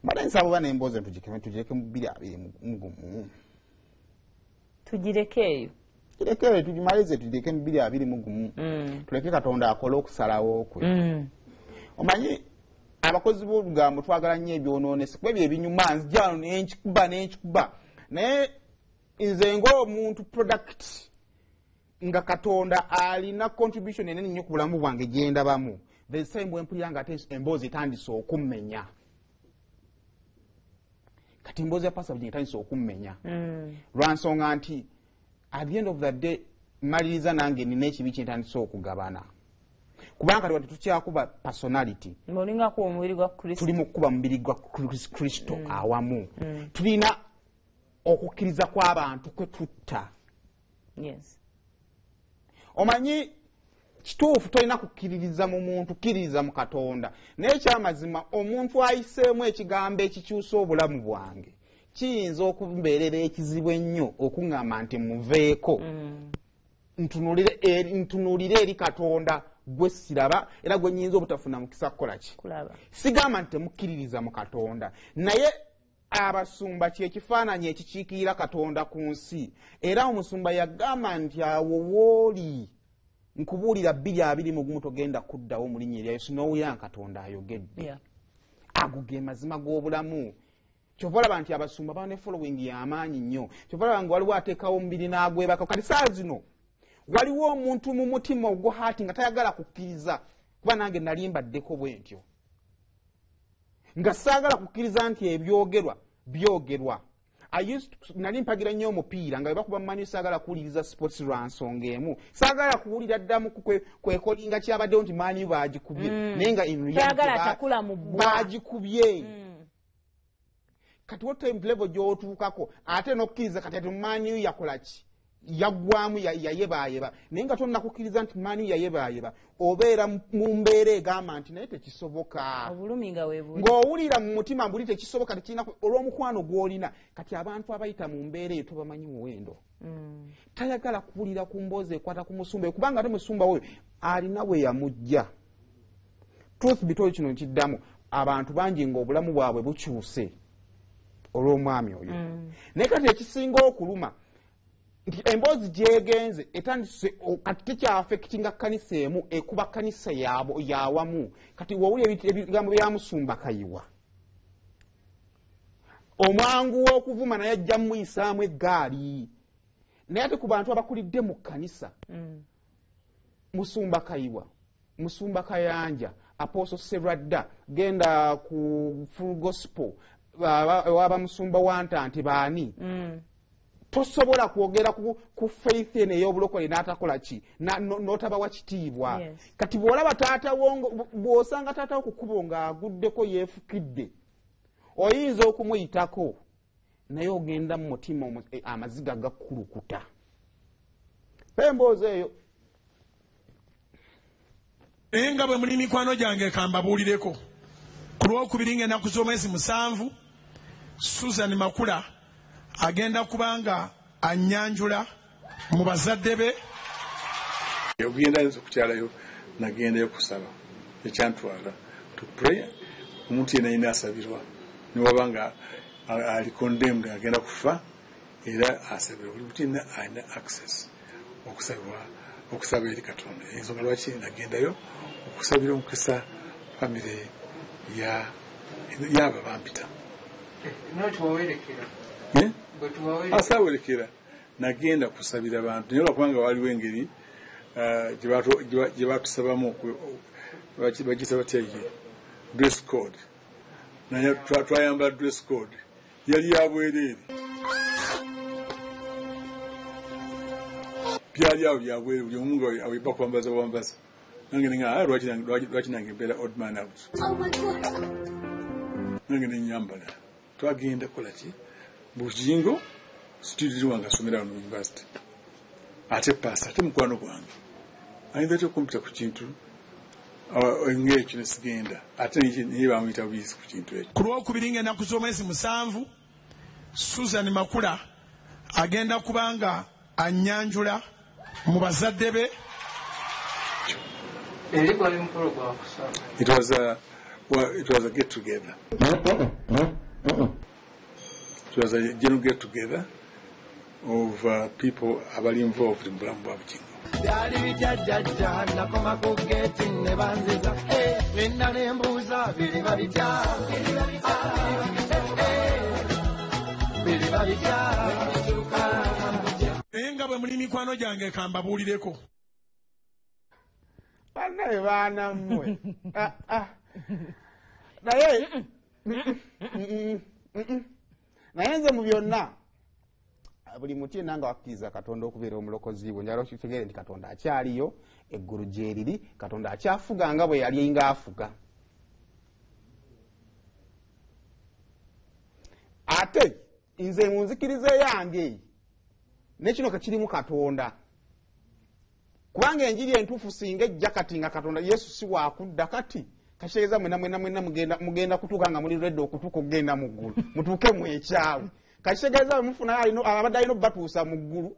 Mbadde nsaba bana emboozi tugireke mu 2021. Tugirekeeyo. Tugirekeeyo tugimalize tugireke mu 2021. Tuleke Katonda akole okusalawo kwe. Omanyi abakozi b'olugambo twagala nnyo ebyonoonese kuba ebyo ebinyuma nzijano n'enkikuba naye nze ng'omuntu product nga Katonda alina contribution enene nnyo ku bulamu bwange gye ndabamu. The same bwe mpulira nga ate emboozi etandise okummenya. Kati emboozi ya Paasita etandise okummenya. Lwa nsonga nti at the end of the day maliriza nange nina ekibi kye ntandise okugabana. Kubanga kati tukyakuba personality. Molinga ku omubiri gwa Kristo. Tuli mu kuba mubiri gwa Kristo awamu. Tulina okukkiriza kw'abantu kwe tutta. Yes. Omanyi kituufu tolina kukkiririza mu muntu, kkiririza mu Katonda. Naye ekyamazima omuntu ayiseemu ekigambo ekikyusa obulamu bwange kiyinza okumbeerera ekizibu ennyo okuŋŋamba nti muveeko ntunuulire eri Katonda gwe siraba era gwe nnyinza obutafuna mukisa kukola ki. Sigamba nti temukkiririza mu Katonda naye abasumba kyekifaananyi ekikiikirira Katonda ku nsi era omusumba yagamba nti awo wooli nkubuulira 2021 togenda kuddawo mu linnya erya Yesu n'owulira Katonda ayogedde. Ago ge mazima g'obulamu. Kyova olaba nti abasumba bane following y'amaanyi nnyo. Kyova olaba nga waliwo ateekawo omubiri n'agwebaka. Kati saa zino waliwo omuntu mu mutima ogwo haati nga tayagala kukkiriza kuba nange nali mbaddeko bwe ntyo. Nga saagala kukkiriza nti ebyogerwa byogerwa. Nali mpagira nnyo omupiira nga bakuba Manu saagala kuwuliriza sports lwa nsonga emu. Saagala kuwulira ddamu kwekolinga kyabaddewo nti Manu baagikubye. Naye nga baagikubye. Kati wo time level gy'otuukako ate n'okkiriza kati ati Manu yakola ki? Yaggwamu yayebaayeba. Naye nga tonnakukkiriza nti Manu yayebaayeba obeera mu mbeera egamba nti naye tekisoboka. Ng'owulira mu mutima mbuli tekisoboka tekirina olw'omukwano gw'olina. Kati abantu abayita mu mbeera eyo tobamanyi muwendo. Tayagala kuwulira ku mboozi ekwata ku musumba kubanga ate musumba oyo alina we yamujja. Truth be told kino nkiddamu abantu bangi ng'obulamu bwabwe bukyuse olw'omwami oyo. Naye kati ekisinga okuluma emboozi gyegenze etandise kati tekyaffectinga kkanisa emu ekuba kkanisa yawamu. Kati wowulira ebigambo bya Musumba Kayiwa omwangu w'okuvuma naye ajja muyisaamu eggaali naye ate ku bantu abakulidde mu kkanisa Musumba Kayiwa, Musumba Kayanja, Apostle Seradda, genda ku full gospel waba musumba wantante baani. Tosobola kwogera ku faith ene ey'obulokole n'atakola ki n'otabawa kitiibwa. Kati bw'olaba taata wo bw'osanga taata wo ku kkubo ng'aguddeko yeefukidde oyinza okumuyitako naye ogenda mu mutima amaziga gakkulukuta. Emboozi eyo nga bwe muli mikwano gyange kambabuulireko ku Lwokubiri ng'ennaku z'omwezi 7 Susan Makula agenda kubanga annyanjula mu bazadde be. Ogenda okukyalayo nagendayo kusaba ekyantwala to pray omuntu yenna yina asabirwa niwabanga ali condemned agenda kufa era asabirwa buli muntu yenna alina access okusaba eri Katonda. Ensonga lwaki nagendayo okusabira omukisa famire yaba bampita asawerekera nagenda kusabira abantu naye olwakubanga waliwo engeri gye batusabamu bagisa batya ye dress code naye twayambala dress code yali yabwereere byali awo byabwereere buli omu nga aweba kwambaza bwambaza nange nenga lwaki nange mbeera odd man out nange nenyambala twagenda kola ki Bugingo studio wange asomera mu university ate Paasita ate mukwano gwange ayinza atya okumpita ku kintu ng'ekyo nesigenda ate niye bamuyita buyisi ku kintu ekyo. Ku Lwokubiri ng'ennaku z'omwezi 7 Susan Makula agenda kubanga annyanjula mu bazadde be. It was Well, it was a get together. It was a general get together of people abali involved in Bulambu bwa Bugingo. Nga bwe muli mikwano gyange kambabuulireko. Bannaye baana mmwe. Naye nze mu byonna buli muti yenna nga wakkiriza Katonda okubeera omulokozi bwe njala okitegeere nti Katonda akyaliyo, eggulu gye liri, Katonda akyafuga nga bwe yali ng'afuga. Ate nze mu nzikiriza yange n'ekino kirimu Katonda. Kubanga enjiri entuufu singa ejja kati nga Katonda Yesu si waakudda kati kashegeza mwena mugenda kutuuka nga muli redde okutuuka okugenda mu ggulu mutuuke mu ekyawe. Kashegeza mufuna abadde alina obbatuusa mu ggulu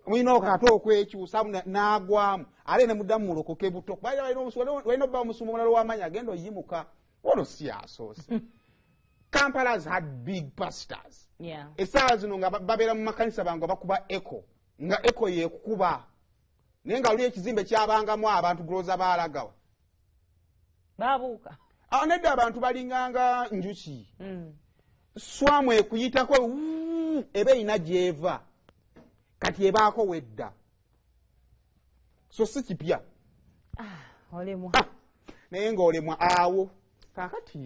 mulina okato okwekyusa n'agwamu ate ne muddamu mulokoke buto walina obba omusumba omulala w'amaanyi agenda oyimuka. Ono si asoose. Kampala's had big pastors. Essaawa zino nga babeera mu makanisa bange bakuba echo nga echo yeekukuba naye nga oli ekizimbe kyabangamu abantu groza baalagawa babuuka nedda abantu balinganga njuki swamu ekuyitako eba erina gy'eva kati ebaako wedda so si kipya olemwa naye ng'olemwa awo kaakati